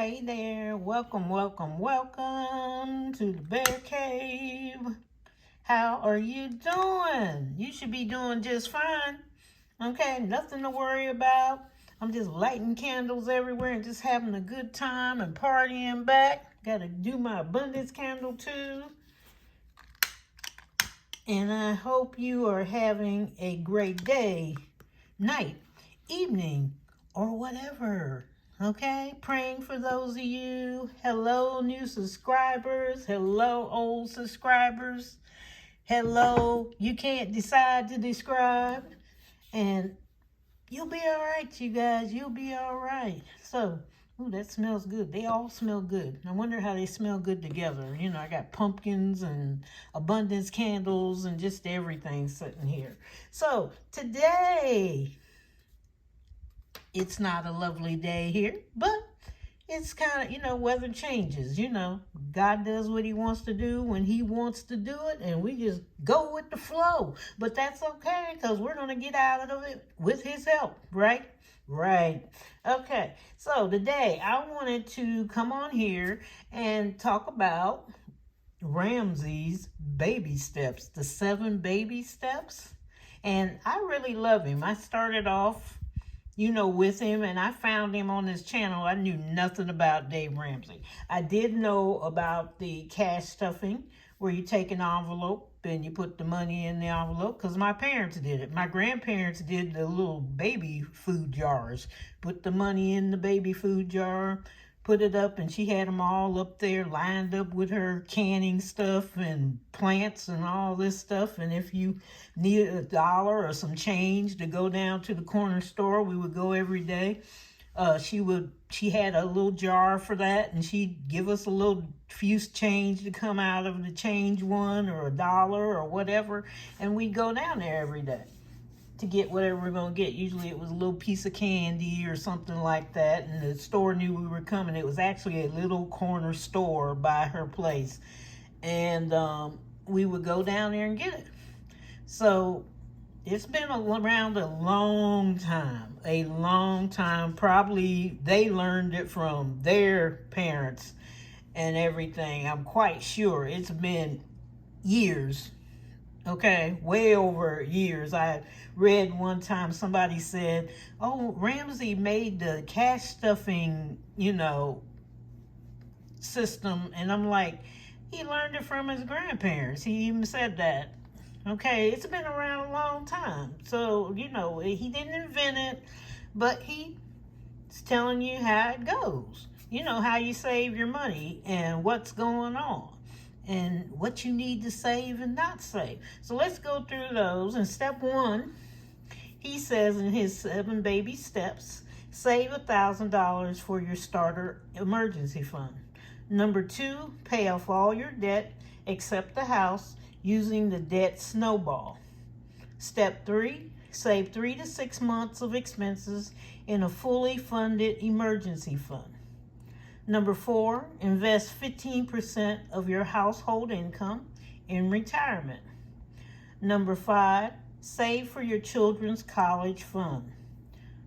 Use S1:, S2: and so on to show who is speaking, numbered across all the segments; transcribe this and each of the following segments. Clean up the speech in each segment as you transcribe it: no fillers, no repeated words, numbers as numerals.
S1: Hey there, welcome to the Bear Cave. How are you doing? You should be doing just fine. Okay, nothing to worry about. I'm just lighting candles everywhere and just having a good time and partying back. Gotta do my abundance candle too. And I hope you are having a great day, night, evening, or whatever. Okay, praying for those of you. Hello, new subscribers. Hello, old subscribers. Hello, you can't decide to describe. And you'll be all right, you guys. You'll be all right. So, ooh, that smells good. They all smell good. I wonder how they smell good together. You know, I got pumpkins and abundance candles and just everything sitting here. So, today, it's not a lovely day here, but it's kind of, weather changes. God does what he wants to do when he wants to do it, and we just go with the flow. But that's okay, because we're going to get out of it with his help, right? Right. Okay, so today I wanted to come on here and talk about Ramsey's baby steps, the 7 baby steps. And I really love him. I started off with him, and I found him on this channel. I knew nothing about Dave Ramsey. I did know about the cash stuffing, where you take an envelope and you put the money in the envelope, because my parents did it. My grandparents did the little baby food jars. Put the money in the baby food jar, put it up, and she had them all up there lined up with her canning stuff and plants and all this stuff. And if you needed $1 or some change to go down to the corner store, we would go every day. She had a little jar for that, and she'd give us a little few change to come out of the change one, or $1 or whatever, and we'd go down there every day to get whatever we're going to get. Usually it was a little piece of candy or something like that, and the store knew we were coming. It was actually a little corner store by her place, and we would go down there and get it. So it's been around a long time. Probably they learned it from their parents and everything. I'm quite sure it's been years. Okay, way over years. I read one time somebody said, oh, Ramsey made the cash stuffing, system. And I'm like, he learned it from his grandparents. He even said that. Okay, it's been around a long time. So, he didn't invent it, but he's telling you how it goes. How you save your money and what's going on, and what you need to save and not save. So let's go through those. And step 1, he says in his 7 baby steps, save $1,000 for your starter emergency fund. Number 2, pay off all your debt except the house using the debt snowball. Step 3, save 3 to 6 months of expenses in a fully funded emergency fund. Number 4, invest 15% of your household income in retirement. Number 5, save for your children's college fund.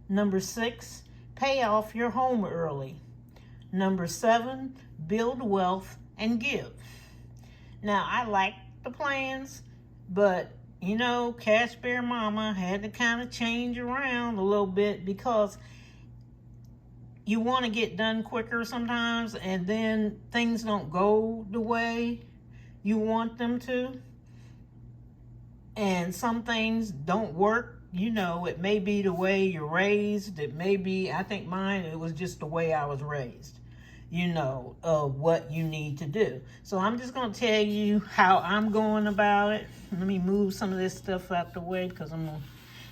S1: Number 6, pay off your home early. Number 7, build wealth and give. Now, I like the plans, but Cash Bear Mama had to kind of change around a little bit, because you want to get done quicker sometimes, and then things don't go the way you want them to, and some things don't work. It may be the way you're raised. It may be, I think mine, it was just the way I was raised, what you need to do. So I'm just going to tell you how I'm going about it. Let me move some of this stuff out the way, because I'm going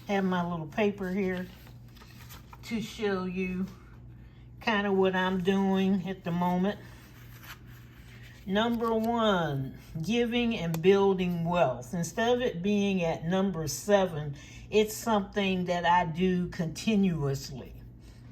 S1: to have my little paper here to show you kind of what I'm doing at the moment. Number 1, giving and building wealth. Instead of it being at number 7, it's something that I do continuously.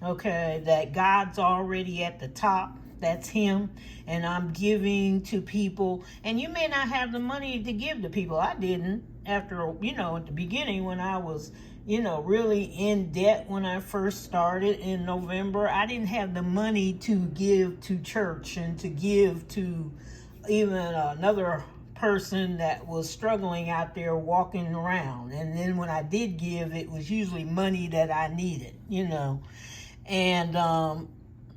S1: Okay, that God's already at the top. That's him. And I'm giving to people. And you may not have the money to give to people. I didn't. After, at the beginning, when I was really in debt when I first started in November. I didn't have the money to give to church and to give to even another person that was struggling out there walking around. And then when I did give, it was usually money that I needed, And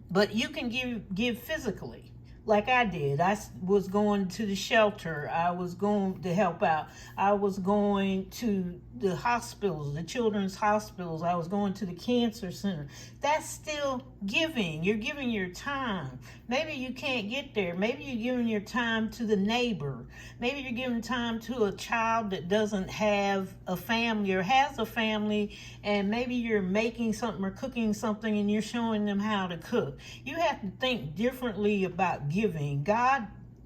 S1: but you can give physically. Like I did. I was going to the shelter. I was going to help out. I was going to the hospitals, the children's hospitals. I was going to the cancer center. That's still giving. You're giving your time. Maybe you can't get there. Maybe you're giving your time to the neighbor. Maybe you're giving time to a child that doesn't have a family or has a family, and maybe you're making something or cooking something and you're showing them how to cook. You have to think differently about giving.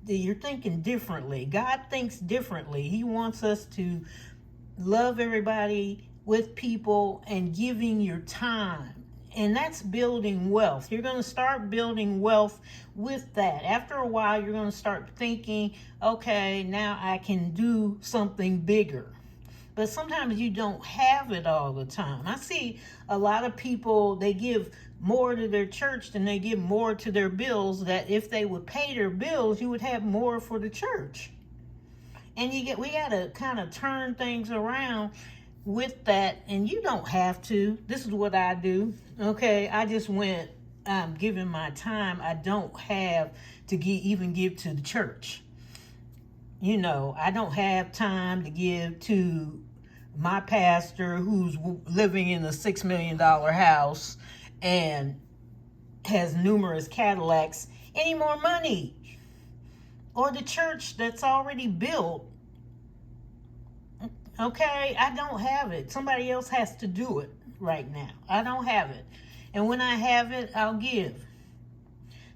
S1: You're thinking differently. God thinks differently. He wants us to love everybody with people and giving your time. And that's building wealth. You're going to start building wealth with that. After a while, you're going to start thinking, okay, now I can do something bigger. But sometimes you don't have it all the time. I see a lot of people, they give more to their church than they give more to their bills, that if they would pay their bills, you would have more for the church. And we got to kind of turn things around with that. And you don't have to. This is what I do. Okay, I just went, I'm giving my time. I don't have to even give to the church. I don't have time to give to my pastor who's living in a $6 million house and has numerous Cadillacs any more money. Or the church that's already built. Okay, I don't have it. Somebody else has to do it right now. I don't have it. And when I have it, I'll give.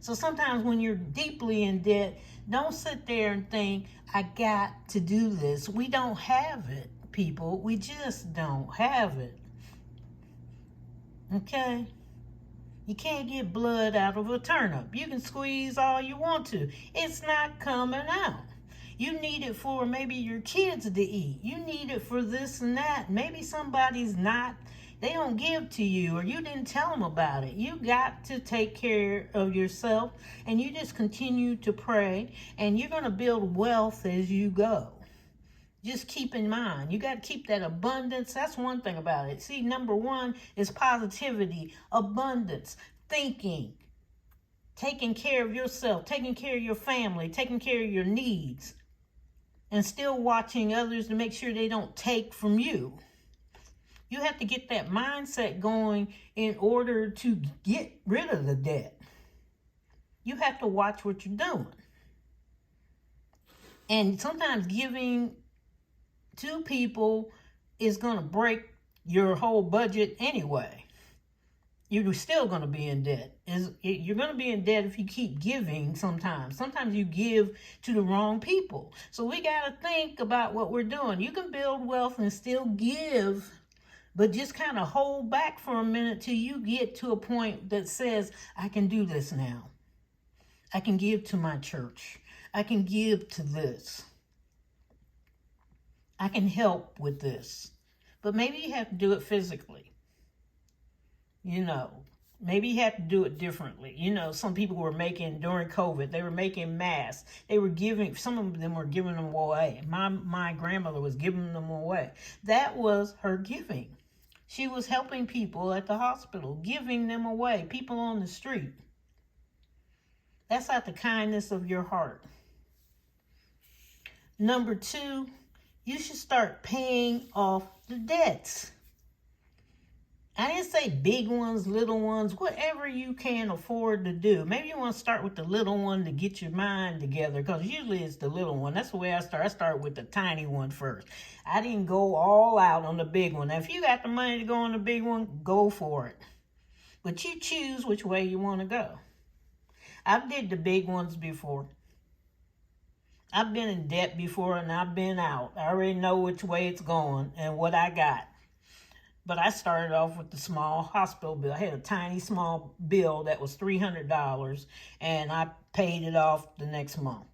S1: So sometimes when you're deeply in debt, don't sit there and think, I got to do this. We don't have it, people. We just don't have it. Okay? You can't get blood out of a turnip. You can squeeze all you want to. It's not coming out. You need it for maybe your kids to eat. You need it for this and that. Maybe somebody's they don't give to you, or you didn't tell them about it. You got to take care of yourself, and you just continue to pray, and you're going to build wealth as you go. Just keep in mind, you got to keep that abundance. That's one thing about it. See, number one is positivity, abundance, thinking, taking care of yourself, taking care of your family, taking care of your needs, and still watching others to make sure they don't take from you. You have to get that mindset going in order to get rid of the debt. You have to watch what you're doing. And sometimes giving to people is going to break your whole budget anyway. You're still going to be in debt. You're going to be in debt if you keep giving sometimes. Sometimes you give to the wrong people. So we got to think about what we're doing. You can build wealth and still give, but just kind of hold back for a minute till you get to a point that says, I can do this now. I can give to my church. I can give to this. I can help with this. But maybe you have to do it physically. Maybe you have to do it differently. Some people were making, during COVID, they were making masks. They were giving, some of them were giving them away. My grandmother was giving them away. That was her giving. She was helping people at the hospital, giving them away, people on the street. That's out the kindness of your heart. Number two, you should start paying off the debts. I didn't say big ones, little ones, whatever you can afford to do. Maybe you want to start with the little one to get your mind together, because usually it's the little one. That's the way I start. I start with the tiny one first. I didn't go all out on the big one. Now, if you got the money to go on the big one, go for it. But you choose which way you want to go. I've did the big ones before. I've been in debt before and I've been out. I already know which way it's going and what I got. But I started off with the small hospital bill. I had a tiny small bill that was $300, and I paid it off the next month.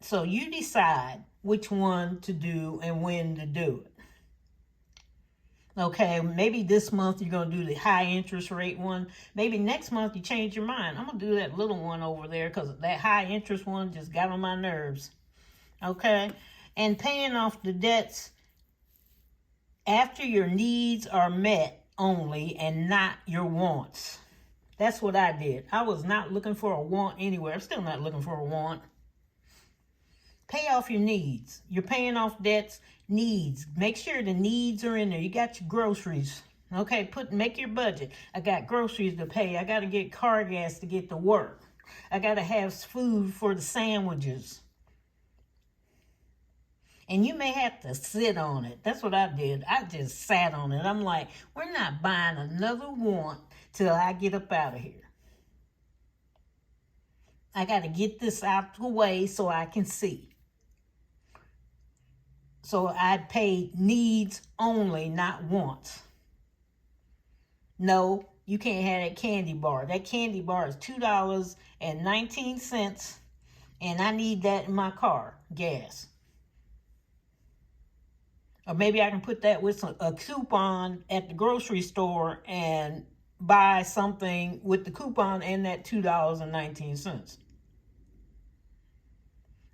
S1: So you decide which one to do and when to do it. Okay, maybe this month you're going to do the high interest rate one. Maybe next month you change your mind. I'm going to do that little one over there because that high interest one just got on my nerves. Okay, and paying off the debts after your needs are met only and not your wants. That's what I did. I was not looking for a want anywhere. I'm still not looking for a want. Pay off your needs. You're paying off debts, needs. Make sure the needs are in there. You got your groceries. Okay, make your budget. I got groceries to pay. I got to get car gas to get to work. I got to have food for the sandwiches. And you may have to sit on it. That's what I did. I just sat on it. I'm like, we're not buying another want till I get up out of here. I got to get this out the way so I can see. So I paid needs only, not wants. No, you can't have that candy bar. That candy bar is $2.19, and I need that in my car, gas. Or maybe I can put that with a coupon at the grocery store and buy something with the coupon and that $2.19.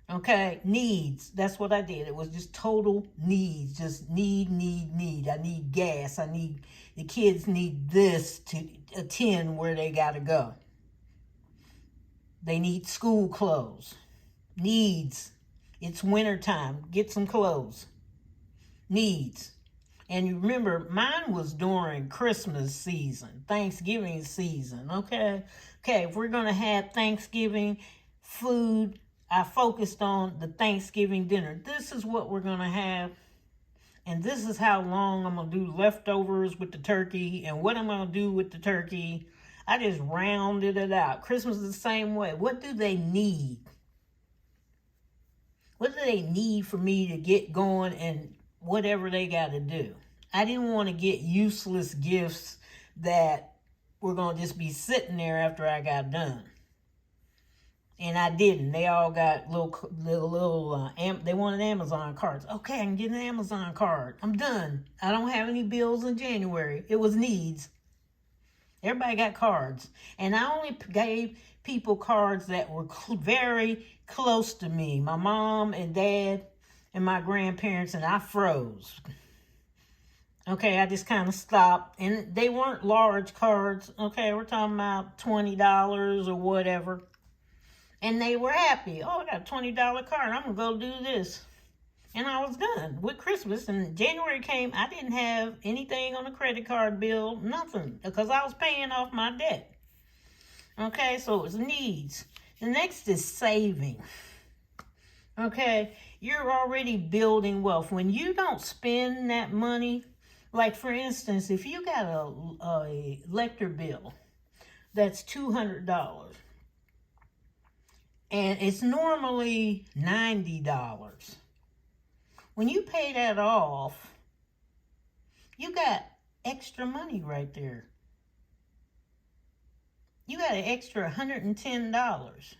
S1: Okay, needs. That's what I did. It was just total needs. Just need. I need gas. The kids need this to attend where they got to go. They need school clothes. Needs. It's wintertime. Get some clothes. Needs. And you remember, mine was during Christmas season, Thanksgiving season, okay? Okay, if we're going to have Thanksgiving food, I focused on the Thanksgiving dinner. This is what we're going to have. And this is how long I'm going to do leftovers with the turkey and what I'm going to do with the turkey. I just rounded it out. Christmas is the same way. What do they need? What do they need for me to get going and whatever they got to do? I didn't want to get useless gifts that were going to just be sitting there after I got done. And I didn't. They all got they wanted Amazon cards. Okay, I can get an Amazon card. I'm done. I don't have any bills in January. It was needs. Everybody got cards. And I only gave people cards that were very close to me. My mom and dad and my grandparents, and I froze. Okay, I just kind of stopped. And they weren't large cards. Okay, we're talking about $20 or whatever. And they were happy. Oh, I got a $20 card. I'm going to go do this. And I was done with Christmas. And January came. I didn't have anything on a credit card bill. Nothing. Because I was paying off my debt. Okay, so it's needs. The next is saving. Okay, you're already building wealth. When you don't spend that money, like for instance, if you got a electric bill that's $200, and it's normally $90. When you pay that off, you got extra money right there. You got an extra $110.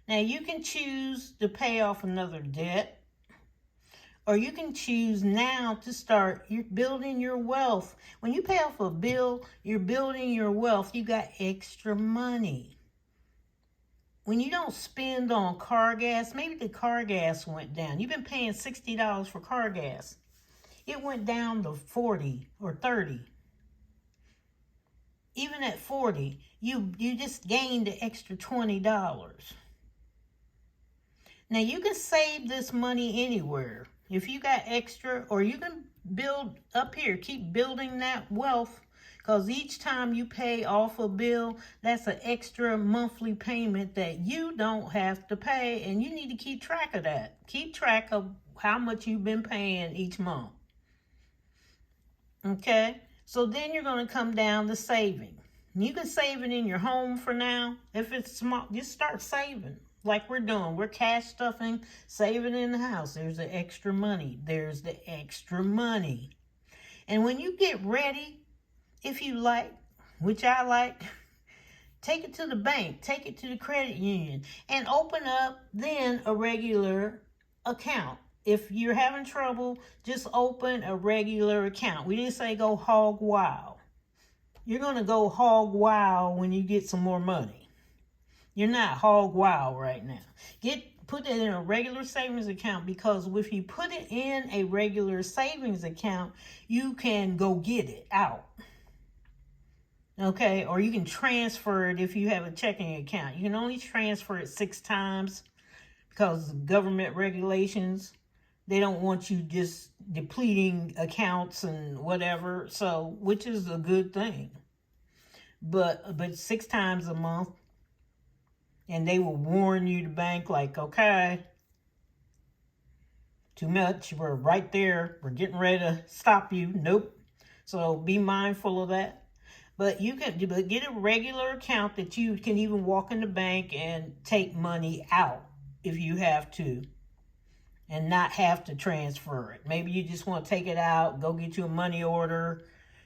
S1: Now, you can choose to pay off another debt, or you can choose now to start building your wealth. When you pay off a bill, you're building your wealth. You got extra money. When you don't spend on car gas, maybe the car gas went down. You've been paying $60 for car gas. It went down to 40 or 30. Even at 40, you just gained an extra $20. Now, you can save this money anywhere. If you got extra, or you can build up here, keep building that wealth. Because each time you pay off a bill, that's an extra monthly payment that you don't have to pay. And you need to keep track of that. Keep track of how much you've been paying each month. Okay? So then you're going to come down to saving. You can save it in your home for now. If it's small, just start saving. Like we're doing. We're cash stuffing, saving in the house. There's the extra money. There's the extra money. And when you get ready, if you like, which I like, take it to the bank, take it to the credit union, and open up then a regular account. if you're having trouble, just open a regular account. We didn't say go hog wild. You're going to go hog wild when you get some more money. You're not hog wild right now. Put it in a regular savings account, because if you put it in a regular savings account, you can go get it out. Okay, or you can transfer it if you have a checking account. You can only transfer it 6 times because of government regulations. They don't want you just depleting accounts and whatever, so which is a good thing. But 6 times a month, and they will warn you, the bank, like, okay, too much, we're right there, we're getting ready to stop you. Nope. So be mindful of that. But you can get a regular account that you can even walk in the bank and take money out if you have to, and not have to transfer it. Maybe you just want to take it out, go get you a money order,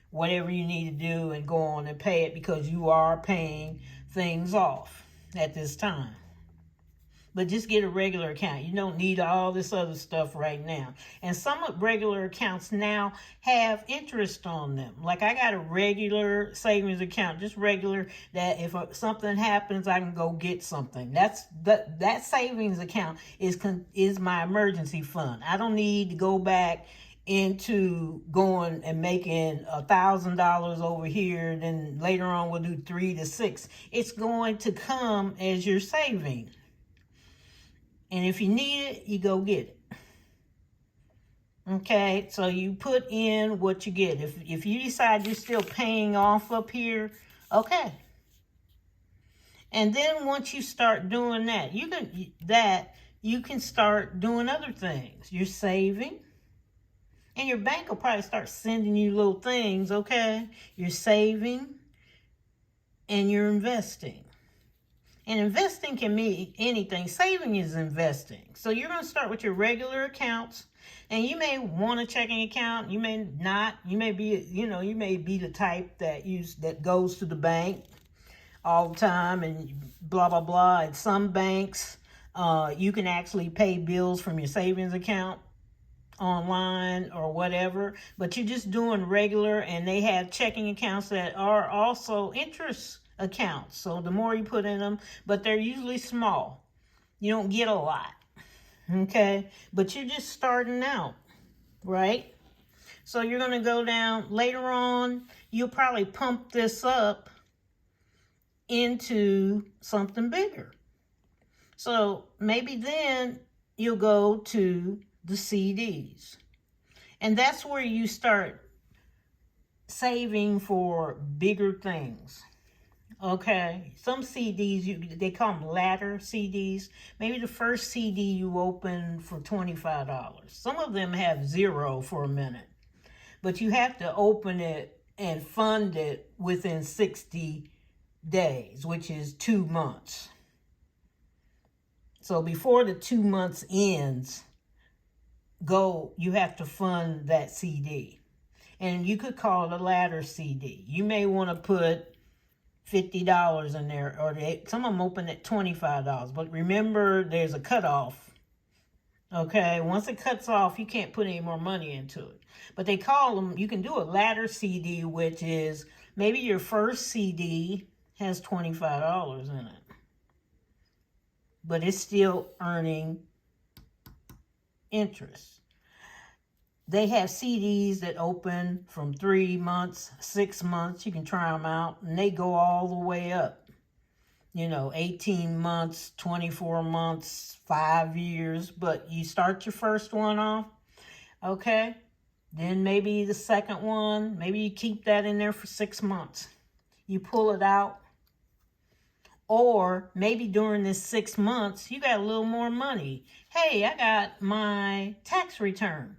S1: whatever you need to do, and go on and pay it, because you are paying things off at this time. But just get a regular account. You don't need all this other stuff right now. And some regular accounts now have interest on them. Like I got a regular savings account, just regular, that if something happens, I can go get something. That savings account is my emergency fund. I don't need to go back into going and making $1,000 over here, then later on we'll do 3 to 6. It's going to come as you're saving. And if you need it, you go get it. Okay, so you put in what you get. If you decide you're still paying off up here, okay. And then once you start doing that, you can start doing other things. You're saving, and your bank will probably start sending you little things, okay? You're saving, and you're investing. And investing can mean anything. Saving is investing. So you're going to start with your regular accounts. And you may want a checking account. You may not. You may be, you may be the type that goes to the bank all the time and blah, blah, blah. At some banks, you can actually pay bills from your savings account online or whatever. But you're just doing regular, and they have checking accounts that are also interest accounts. So the more you put in them, but they're usually small. You don't get a lot. Okay? But you're just starting out, right? So you're going to go down later on. You'll probably pump this up into something bigger. So maybe then you'll go to the CDs. And that's where you start saving for bigger things. Okay, some CDs, they call them ladder CDs. Maybe the first CD you open for $25. Some of them have 0 for a minute. But you have to open it and fund it within 60 days, which is 2 months. So before the 2 months ends, you have to fund that CD. And you could call it a ladder CD. You may want to put $50 in there, or some of them open at $25. But remember, there's a cutoff. Okay, once it cuts off, you can't put any more money into it. But they call them, you can do a ladder CD, which is maybe your first CD has $25 in it, but it's still earning interest. They have CDs that open from 3 months, 6 months. You can try them out, and they go all the way up. 18 months, 24 months, 5 years. But you start your first one off, okay? Then maybe the second one, maybe you keep that in there for 6 months. You pull it out. Or maybe during this 6 months, you got a little more money. Hey, I got my tax return.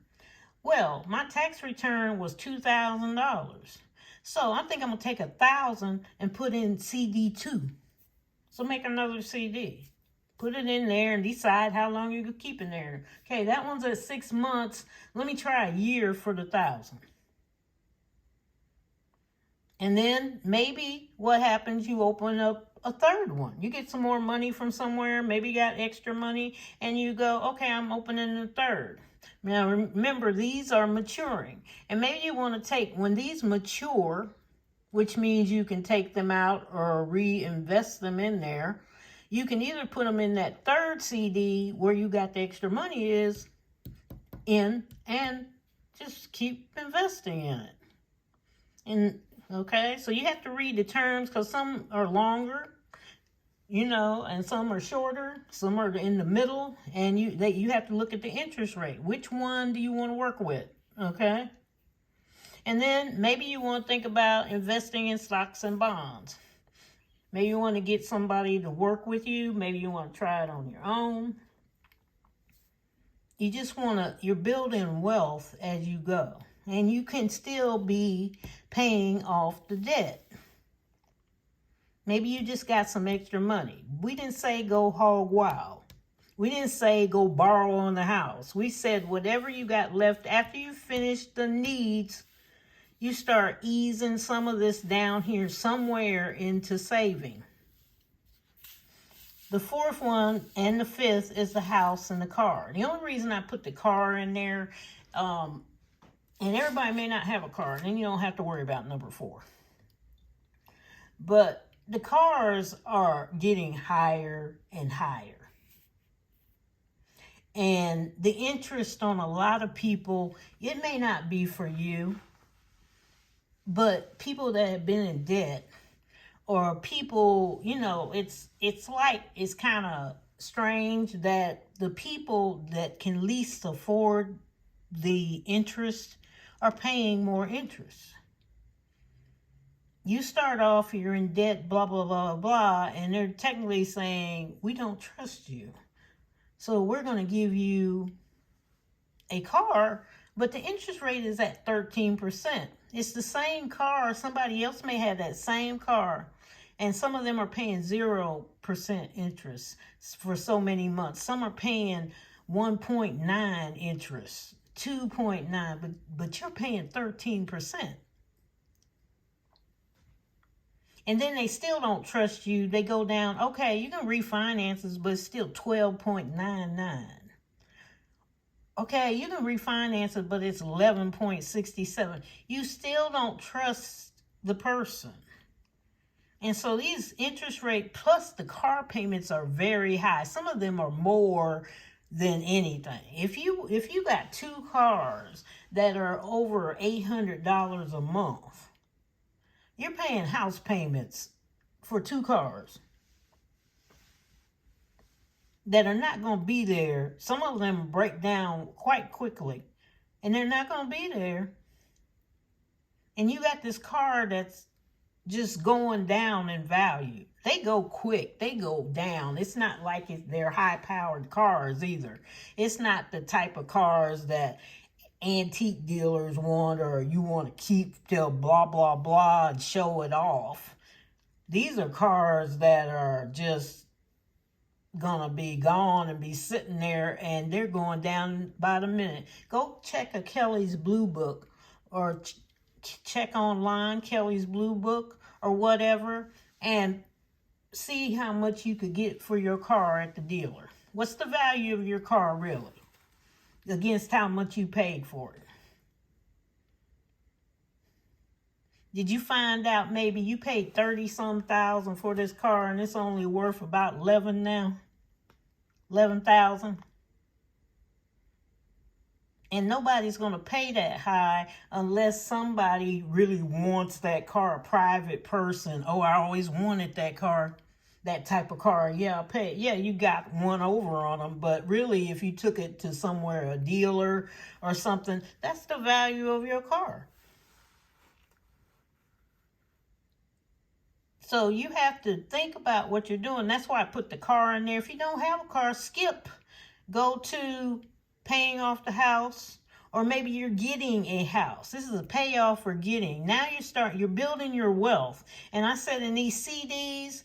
S1: Well, my tax return was $2,000. So I think I'm going to take $1,000 and put in CD 2. So make another CD. Put it in there and decide how long you could keep in there. Okay, that one's at 6 months. Let me try a year for the $1,000. And then maybe what happens, you open up a third one. You get some more money from somewhere. Maybe you got extra money and you go, okay, I'm opening the third. Now, remember, these are maturing. And maybe you want to take, when these mature, which means you can take them out or reinvest them in there, you can either put them in that third CD where you got the extra money is in and just keep investing in it. And okay, so you have to read the terms because some are longer, and some are shorter, some are in the middle, and you have to look at the interest rate. Which one do you want to work with? Okay. And then maybe you want to think about investing in stocks and bonds. Maybe you want to get somebody to work with you. Maybe you want to try it on your own. You just you're building wealth as you go. And you can still be paying off the debt. Maybe you just got some extra money. We didn't say go hog wild. We didn't say go borrow on the house. We said whatever you got left after you finish the needs, you start easing some of this down here somewhere into saving. The fourth one and the fifth is the house and the car. The only reason I put the car in there, and everybody may not have a car, and then you don't have to worry about number 4. But the cars are getting higher and higher. And the interest on a lot of people, it may not be for you, but people that have been in debt, or people, it's kind of strange that the people that can least afford the interest are paying more interest. You start off, you're in debt, blah, blah, blah, blah, and they're technically saying, we don't trust you. So we're going to give you a car, but the interest rate is at 13%. It's the same car. Somebody else may have that same car. And some of them are paying 0% interest for so many months. Some are paying 1.9 interest, 2.9, but you're paying 13%. And then they still don't trust you. They go down, okay, you can refinance this, but it's still 12.99. Okay, you can refinance it, but it's 11.67. You still don't trust the person. And so these interest rate plus the car payments are very high. Some of them are more than anything. If you got 2 cars that are over $800 a month, you're paying house payments for 2 cars that are not going to be there. Some of them break down quite quickly, and they're not going to be there. And you got this car that's just going down in value. They go quick. They go down. It's not like they're high-powered cars either. It's not the type of cars that antique dealers want or you want to keep till blah, blah, blah and show it off. These are cars that are just gonna be gone and be sitting there, and they're going down by the minute. Go check a Kelley's Blue Book, or check online Kelley's Blue Book or whatever, and see how much you could get for your car at the dealer. What's the value of your car really against how much you paid for it? Did you find out maybe you paid 30-some thousand for this car and it's only worth about 11 now? 11,000? And nobody's going to pay that high unless somebody really wants that car, a private person. Oh, I always wanted that car, that type of car. Yeah, I'll pay it. Yeah, you got one over on them. But really, if you took it to somewhere, a dealer or something, that's the value of your car. So you have to think about what you're doing. That's why I put the car in there. If you don't have a car, skip. Go to paying off the house, or maybe you're getting a house. This is a payoff for getting. Now you're building your wealth. And I said in these CDs,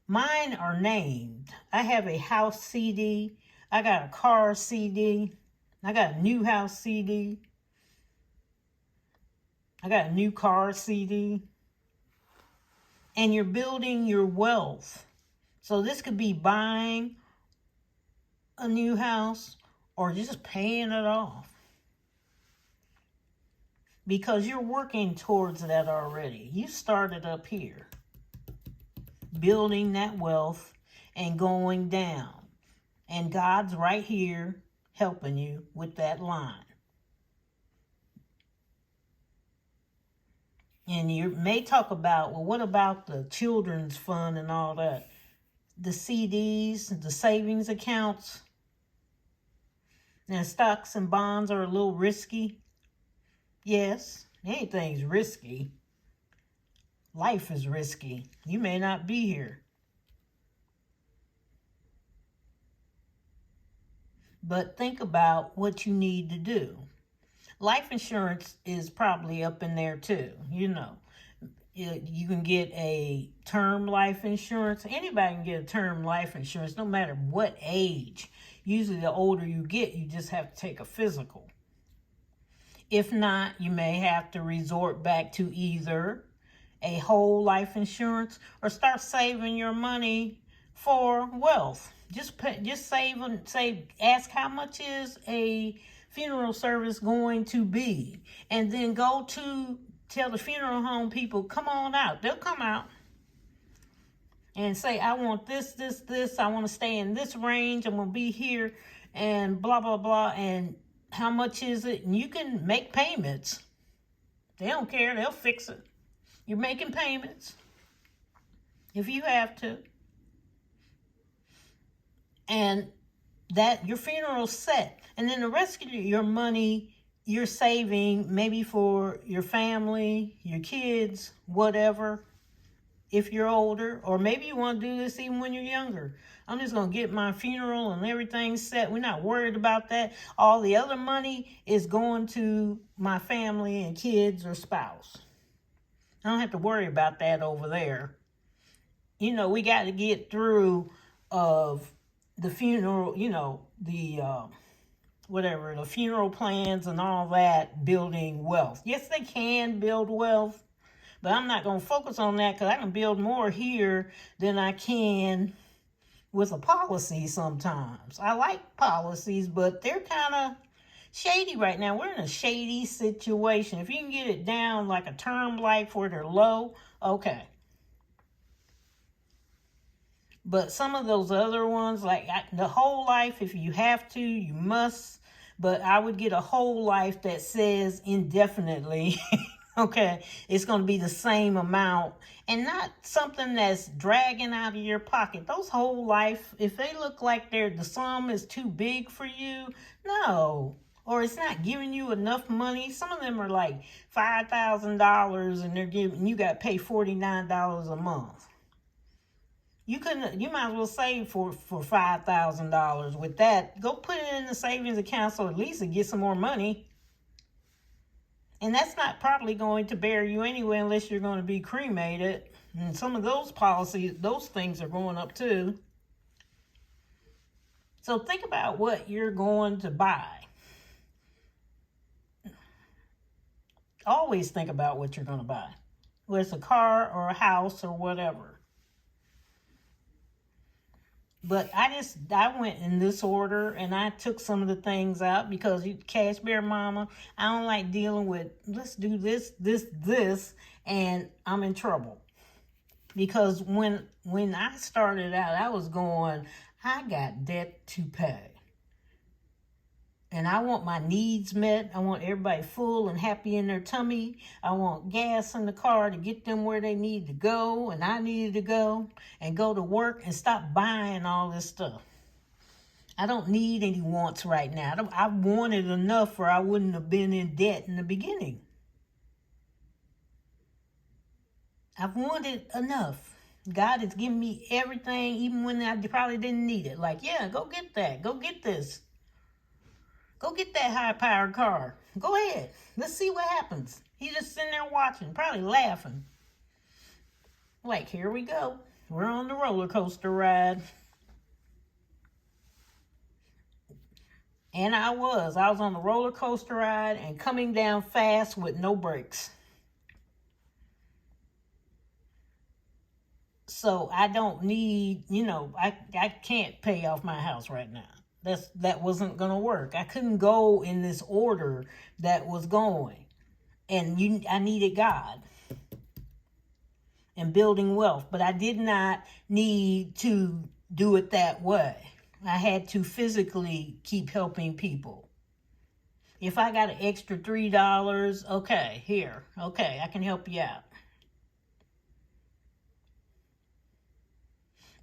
S1: mine are named. I have a house CD. I got a car CD. I got a new house CD. I got a new car CD. And you're building your wealth. So this could be buying a new house or just paying it off. because you're working towards that already. You started up here, building that wealth and going down. And God's right here helping you with that line. And you may talk about, well, what about the children's fund and all that? The CDs, the savings accounts. Now, stocks and bonds are a little risky. Yes, anything's risky. Life is risky. You may not be here. But think about what you need to do. Life insurance is probably up in there too. You can get a term life insurance. Anybody can get a term life insurance, no matter what age. Usually the older you get, you just have to take a physical. If not, you may have to resort back to either a whole life insurance or start saving your money for wealth. Just ask how much is a funeral service going to be, and then tell the funeral home people, come on out. They'll come out and say, I want this. I want to stay in this range. I'm going to be here and blah, blah, blah. And how much is it? And you can make payments. They don't care. They'll fix it. You're making payments if you have to. And that your funeral's set. And then the rest of your money you're saving maybe for your family, your kids, whatever, if you're older. Or maybe you want to do this even when you're younger. I'm just going to get my funeral and everything set. We're not worried about that. All the other money is going to my family and kids or spouse. I don't have to worry about that over there. We got to get through of the funeral, the funeral plans and all that, building wealth. Yes, they can build wealth, but I'm not going to focus on that because I can build more here than I can with a policy sometimes. I like policies, but they're kind of shady right now. We're in a shady situation. If you can get it down like a term life where they're low, okay. But some of those other ones, like the whole life, if you have to, you must. But I would get a whole life that says indefinitely, okay, it's going to be the same amount and not something that's dragging out of your pocket. Those whole life, if they look like the sum is too big for you, no. Or it's not giving you enough money. Some of them are like $5,000 and you got to pay $49 a month. You might as well save for $5,000 with that. Go put it in the savings account so at least it gets some more money. And that's not probably going to bear you anyway unless you're going to be cremated. And some of those policies, those things are going up too. So think about what you're going to buy. Always think about what you're going to buy. Whether it's a car or a house or whatever. But I went in this order and I took some of the things out because Cash Bear Mama, I don't like dealing with, let's do this, and I'm in trouble. Because when I started out, I was going, I got debt to pay. And I want my needs met. I want everybody full and happy in their tummy. I want gas in the car to get them where they need to go. And I needed to go and go to work and stop buying all this stuff. I don't need any wants right now. I wanted enough or I wouldn't have been in debt in the beginning. I've wanted enough. God has given me everything, even when I probably didn't need it. Like, yeah, go get that. Go get this. Go get that high-powered car. Go ahead. Let's see what happens. He's just sitting there watching, probably laughing. Like, here we go. We're on the roller coaster ride. And I was on the roller coaster ride and coming down fast with no brakes. So I don't need, I can't pay off my house right now. That wasn't going to work. I couldn't go in this order that was going. And I needed God and building wealth, but I did not need to do it that way. I had to physically keep helping people. If I got an extra $3, okay, here, okay, I can help you out.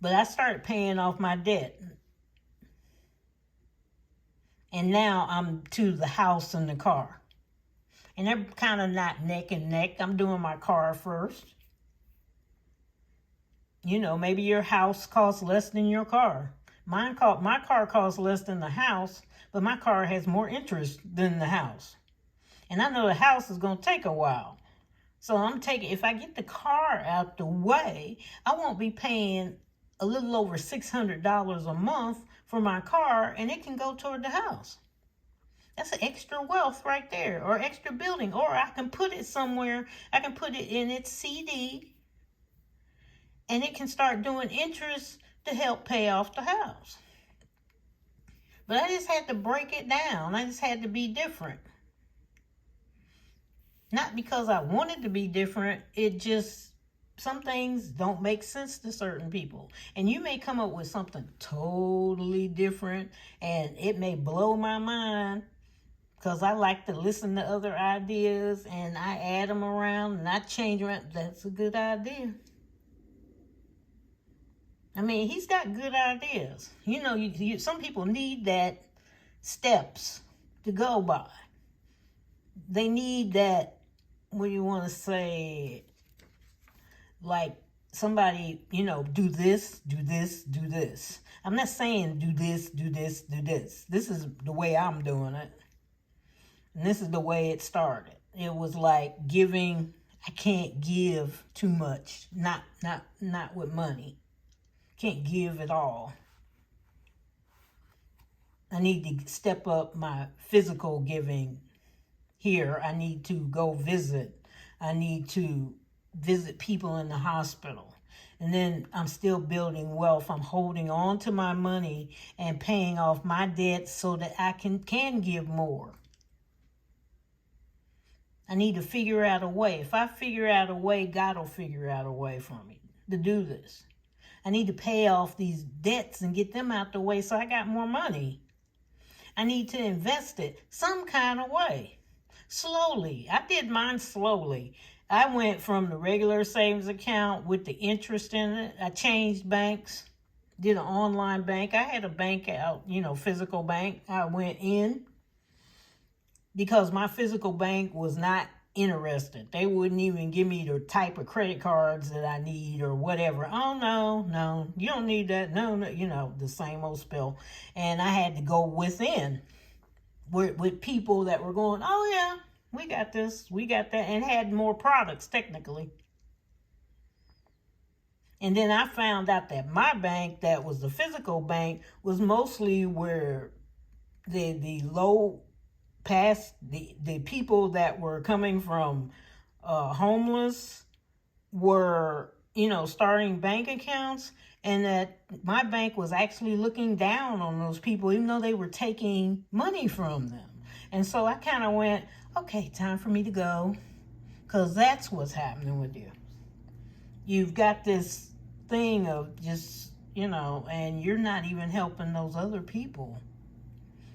S1: But I started paying off my debt. And now I'm to the house and the car. And they're kind of not neck and neck. I'm doing my car first. You know, maybe your house costs less than your car. My car costs less than the house, but my car has more interest than the house. And I know the house is going to take a while. So if I get the car out the way, I won't be paying a little over $600 a month for my car, and it can go toward the house. That's an extra wealth right there, or extra building. Or I can put it somewhere. I can put it in its CD, and it can start doing interest to help pay off the house. But I just had to break it down. I just had to be different. Not because I wanted to be different. It just, some things don't make sense to certain people. And you may come up with something totally different, and it may blow my mind, because I like to listen to other ideas, and I add them around, and I change them. That's a good idea. I mean, he's got good ideas. You know, some people need that steps to go by. They need that, what do you want to say, like somebody, you know, do this, do this, do this. I'm not saying do this, do this, do this. This is the way I'm doing it. And this is the way it started. It was like giving. I can't give too much. Not with money. Can't give it all. I need to step up my physical giving here. I need to go visit. I need to visit people in the hospital. And then I'm still building wealth. I'm holding on to my money and paying off my debts so that I can give more. I need to figure out a way. If I figure out a way, God will figure out a way for me to do this. I need to pay off these debts and get them out the way so I got more money. I need to invest it some kind of way. Slowly. I did mine slowly. I went from the regular savings account with the interest in it. I changed banks, did an online bank. I had a bank out, you know, physical bank. I went in because my physical bank was not interested. They wouldn't even give me the type of credit cards that I need or whatever. Oh, no, you don't need that. No, you know, the same old spill. And I had to go within with people that were going, oh, yeah, we got this, we got that, and had more products technically. And then I found out that my bank, that was the physical bank, was mostly where the low past, the people that were coming from homeless were, you know, starting bank accounts, and that my bank was actually looking down on those people, even though they were taking money from them. And so I kind of went, okay, time for me to go, because that's what's happening with you. You've got this thing of just, you know, and you're not even helping those other people.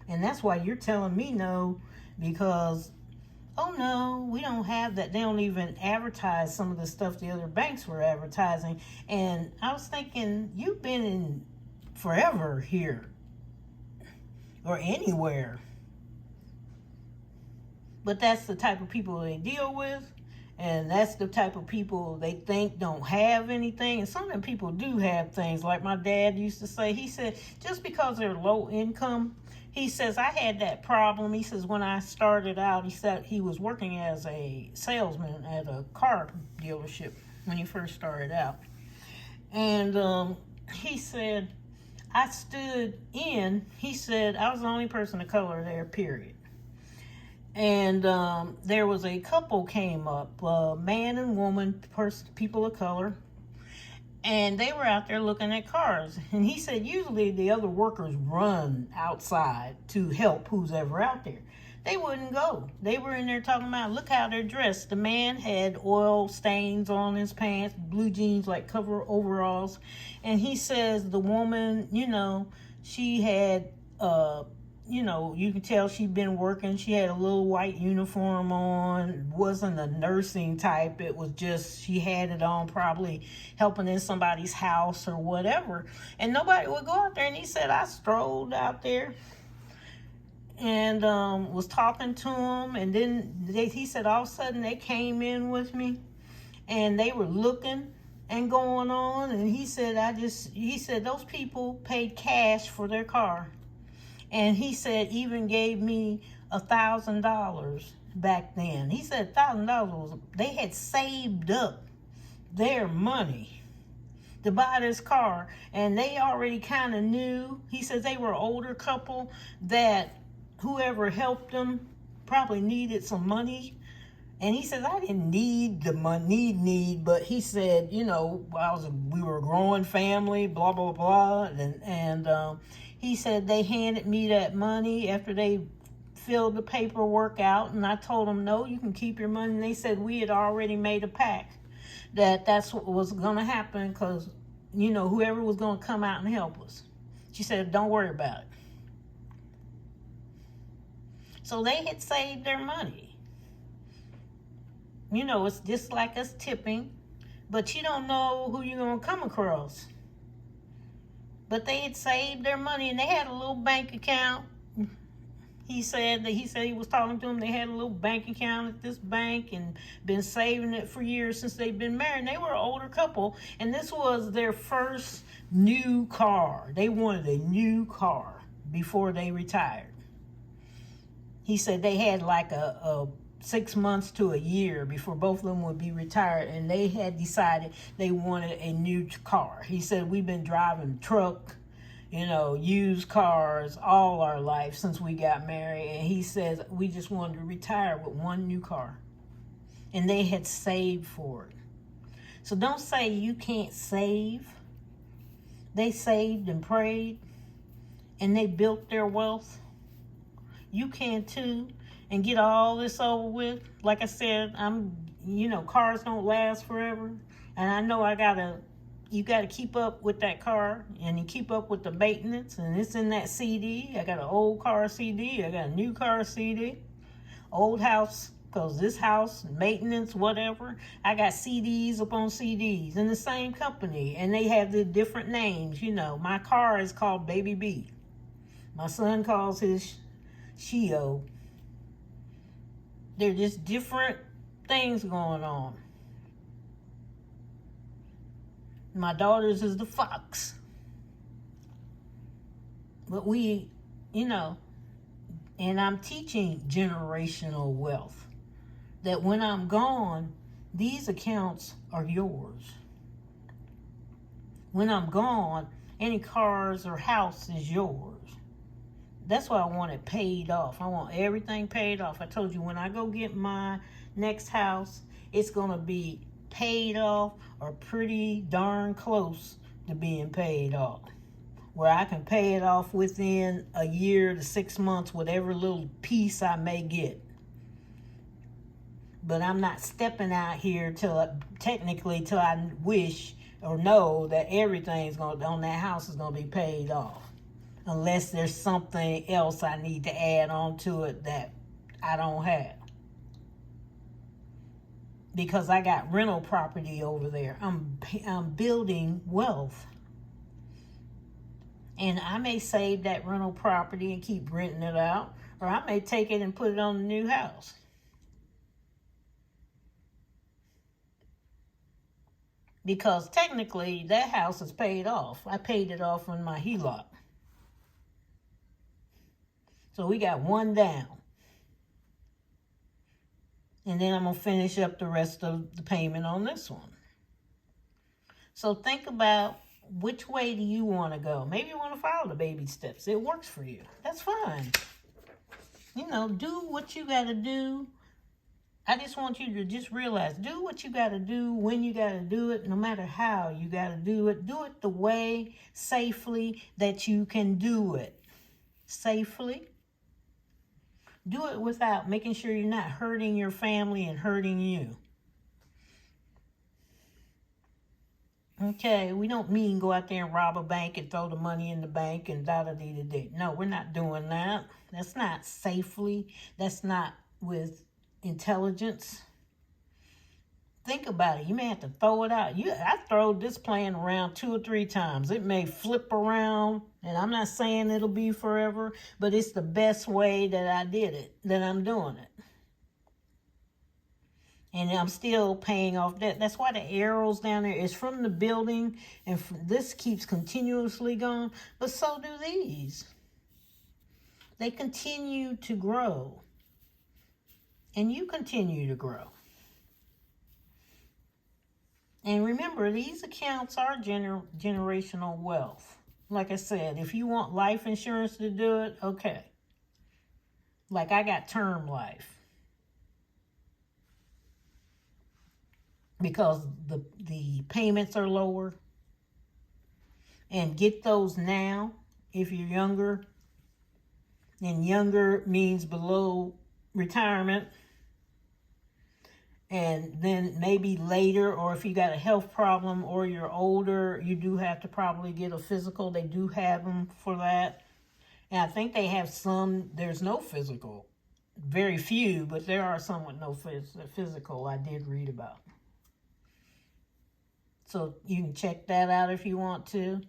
S1: And that's why you're telling me no, because, oh no, we don't have that. They don't even advertise some of the stuff the other banks were advertising. And I was thinking, you've been in forever here or anywhere. But that's the type of people they deal with. And that's the type of people they think don't have anything. And some of them people do have things. Like my dad used to say, he said, just because they're low income, he says, I had that problem. He says, when I started out, he said he was working as a salesman at a car dealership when he first started out. And he said, I stood in, he said, I was the only person of color there, period. And there was a couple came up, man and woman, people of color, and they were out there looking at cars. And he said usually the other workers run outside to help who's ever out there. They wouldn't go. They were in there talking about, look how they're dressed. The man had oil stains on his pants, blue jeans, like cover overalls. And he says the woman, she had, you can tell she'd been working. She had a little white uniform on. Wasn't a nursing type. It was just, she had it on probably helping in somebody's house or whatever. And nobody would go out there. And he said, I strolled out there and was talking to him, and then he said all of a sudden they came in with me and they were looking and going on, and he said those people paid cash for their car, and he said even gave me $1,000 back then. He said $1,000 was, they had saved up their money to buy this car, and they already kind of knew. He says they were an older couple that whoever helped them probably needed some money. And he says, I didn't need the money, but he said, we were a growing family, blah, blah, blah. And he said they handed me that money after they filled the paperwork out. And I told them, no, you can keep your money. And they said we had already made a pact that that's what was going to happen because, whoever was going to come out and help us. She said, don't worry about it. So they had saved their money. It's just like us tipping, but you don't know who you're going to come across. But they had saved their money, and they had a little bank account. He said he was talking to them. They had a little bank account at this bank and been saving it for years since they've been married. And they were an older couple, and this was their first new car. They wanted a new car before they retired. He said they had like a 6 months to a year before both of them would be retired, and they had decided they wanted a new car. He said, we've been driving truck, used cars all our life since we got married, and he says we just wanted to retire with one new car. And they had saved for it. So don't say you can't save. They saved and prayed, and they built their wealth. You can too, and get all this over with. Like I said, cars don't last forever. And I know you gotta keep up with that car, and you keep up with the maintenance, and it's in that CD. I got an old car CD, I got a new car CD, old house, because this house, maintenance, whatever. I got CDs upon CDs in the same company, and they have the different names. My car is called Baby B. My son calls his Shio. They're just different things going on. My daughter's is the Fox. But we, and I'm teaching generational wealth. That when I'm gone, these accounts are yours. When I'm gone, any cars or house is yours. That's why I want it paid off. I want everything paid off. I told you when I go get my next house, it's going to be paid off or pretty darn close to being paid off. Where I can pay it off within a year to 6 months, whatever little piece I may get. But I'm not stepping out here till I wish or know that everything's on that house is going to be paid off. Unless there's something else I need to add on to it that I don't have. Because I got rental property over there. I'm building wealth. And I may save that rental property and keep renting it out. Or I may take it and put it on the new house. Because technically that house is paid off. I paid it off on my HELOC. So we got one down. And then I'm going to finish up the rest of the payment on this one. So think about which way do you want to go. Maybe you want to follow the baby steps. It works for you. That's fine. Do what you got to do. I just want you to just realize, do what you got to do when you got to do it, no matter how you got to do it. Do it the way, safely, that you can do it. Safely. Do it without making sure you're not hurting your family and hurting you. Okay, we don't mean go out there and rob a bank and throw the money in the bank and da-da-dee-da-dee. No, we're not doing that. That's not safely. That's not with intelligence. Think about it. You may have to throw it out. I throwed this plan around 2 or 3 times. It may flip around, and I'm not saying it'll be forever, but it's the best way that I did it, that I'm doing it. And I'm still paying off debt. That's why the arrows down there is from the building, and this keeps continuously going, but so do these. They continue to grow, and you continue to grow. And remember, these accounts are generational wealth. Like I said, if you want life insurance to do it, okay. Like I got term life. Because the payments are lower. And get those now if you're younger. And younger means below retirement. And then maybe later, or if you got a health problem or you're older, you do have to probably get a physical. They do have them for that. And I think they have some, there's no physical. Very few, but there are some with no physical I did read about. So you can check that out if you want to.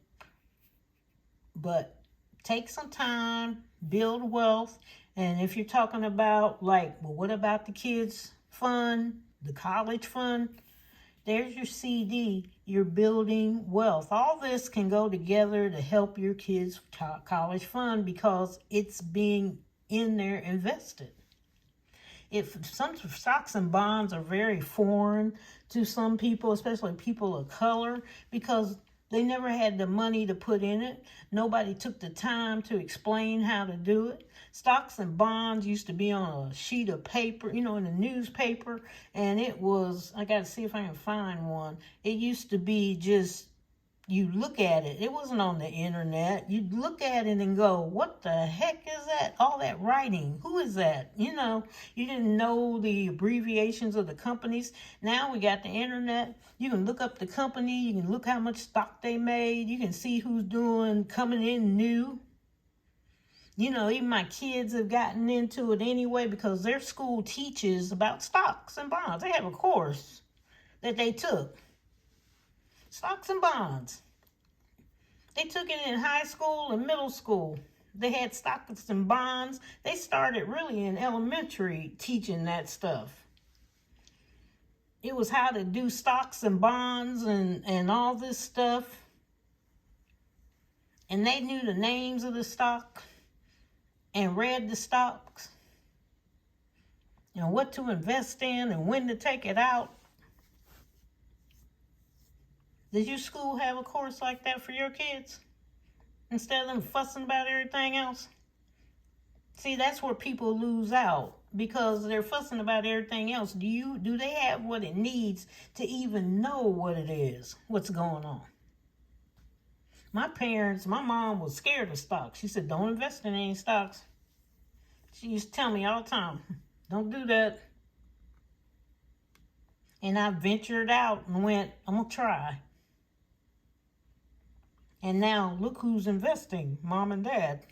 S1: But take some time, build wealth. And if you're talking about like, well, what about the kids' fund, the college fund? There's your CD. You're building wealth. All this can go together to help your kids' college fund because it's being in there invested. If some stocks and bonds are very foreign to some people, especially people of color, because they never had the money to put in it. Nobody took the time to explain how to do it. Stocks and bonds used to be on a sheet of paper, in a newspaper, and it was, I got to see if I can find one. It used to be just, you look at it. It wasn't on the internet. You'd look at it and go, what the heck is that? All that writing. Who is that? You didn't know the abbreviations of the companies. Now we got the internet. You can look up the company. You can look how much stock they made. You can see who's coming in new. Even my kids have gotten into it anyway because their school teaches about stocks and bonds. They have a course that they took. Stocks and bonds. They took it in high school and middle school. They had stocks and bonds. They started really in elementary teaching that stuff. It was how to do stocks and bonds and all this stuff. And they knew the names of the stock and read the stocks and what to invest in and when to take it out. Does your school have a course like that for your kids? Instead of them fussing about everything else? See, that's where people lose out because they're fussing about everything else. Do they have what it needs to even know what it is, what's going on? My mom was scared of stocks. She said, don't invest in any stocks. She used to tell me all the time, don't do that. And I ventured out and went, I'm going to try. And now look who's investing, mom and dad.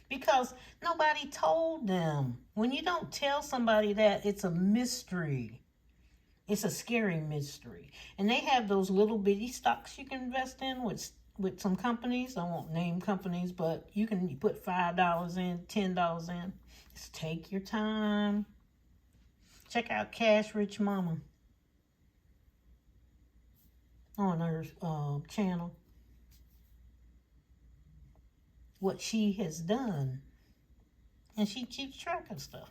S1: Because nobody told them. When you don't tell somebody that, it's a mystery. It's a scary mystery. And they have those little bitty stocks you can invest in with some companies. I won't name companies, but you can put $5 in, $10 in. Just take your time. Check out Cash Rich Mama on her channel. What she has done. And she keeps track of stuff.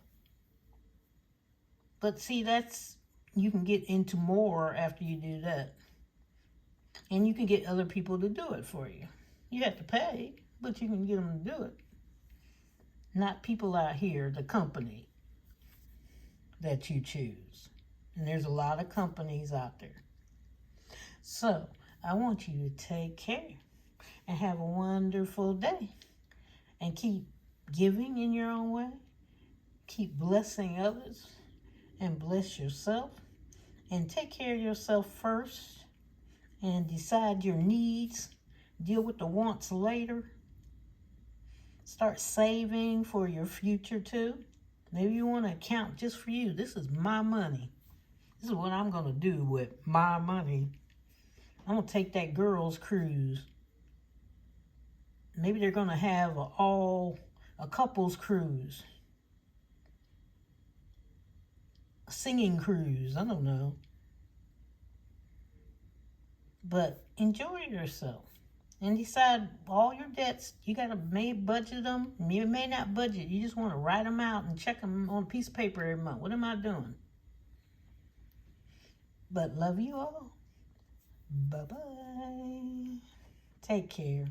S1: But see, you can get into more after you do that. And you can get other people to do it for you. You have to pay, but you can get them to do it. Not people out here, the company that you choose. And there's a lot of companies out there. So, I want you to take care and have a wonderful day. And keep giving in your own way. Keep blessing others and bless yourself. And take care of yourself first and decide your needs. Deal with the wants later. Start saving for your future too. Maybe you want to account just for you. This is my money. This is what I'm going to do with my money. I'm going to take that girls' cruise. Maybe they're going to have a couples cruise. A singing cruise. I don't know. But enjoy yourself. And decide all your debts. You got to budget them. You may not budget. You just want to write them out and check them on a piece of paper every month. What am I doing? But love you all. Bye-bye. Take care.